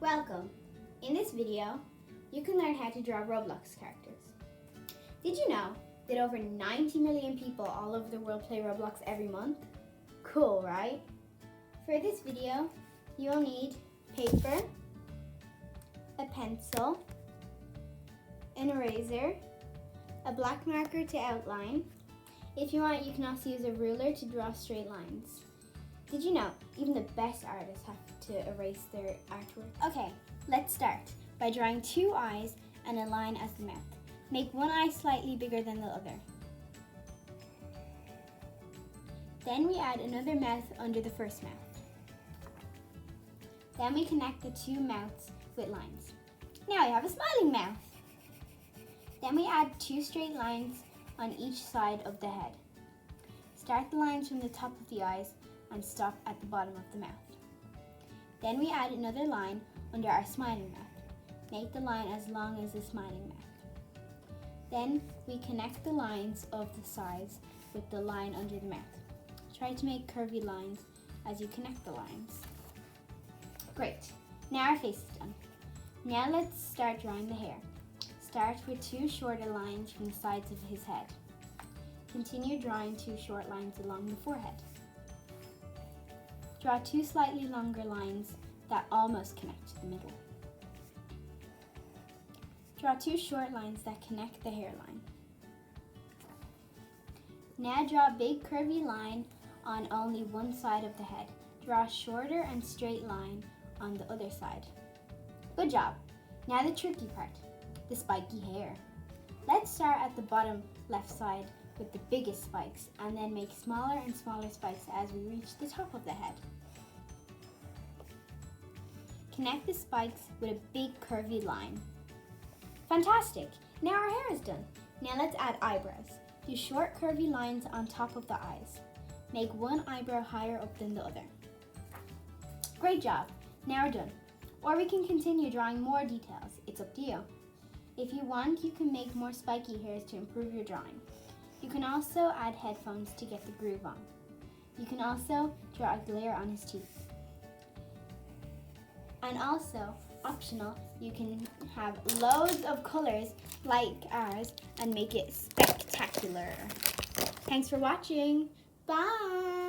Welcome! In this video, you can learn how to draw Roblox characters. Did you know that over 90 million people all over the world play Roblox every month? Cool, right? For this video, you'll need paper, a pencil, an eraser, a black marker to outline. If you want, you can also use a ruler to draw straight lines. Did you know even the best artists have to erase their artwork? Okay, let's start by drawing two eyes and a line as the mouth. Make one eye slightly bigger than the other. Then we add another mouth under the first mouth. Then we connect the two mouths with lines. Now we have a smiling mouth. Then we add two straight lines on each side of the head. Start the lines from the top of the eyes and stop at the bottom of the mouth. Then we add another line under our smiling mouth. Make the line as long as the smiling mouth. Then we connect the lines of the sides with the line under the mouth. Try to make curvy lines as you connect the lines. Great, now our face is done. Now let's start drawing the hair. Start with two shorter lines from the sides of his head. Continue drawing two short lines along the forehead. Draw two slightly longer lines that almost connect to the middle. Draw two short lines that connect the hairline. Now draw a big curvy line on only one side of the head. Draw a shorter and straight line on the other side. Good job! Now the tricky part, the spiky hair. Let's start at the bottom left side with the biggest spikes and then make smaller and smaller spikes as we reach the top of the head. Connect the spikes with a big curvy line. Fantastic! Now our hair is done. Now let's add eyebrows. Do short curvy lines on top of the eyes. Make one eyebrow higher up than the other. Great job! Now we're done. Or we can continue drawing more details. It's up to you. If you want, you can make more spiky hairs to improve your drawing. You can also add headphones to get the groove on. You can also draw a glare on his teeth. And also, optional, you can have loads of colors like ours and make it spectacular. Thanks for watching. Bye!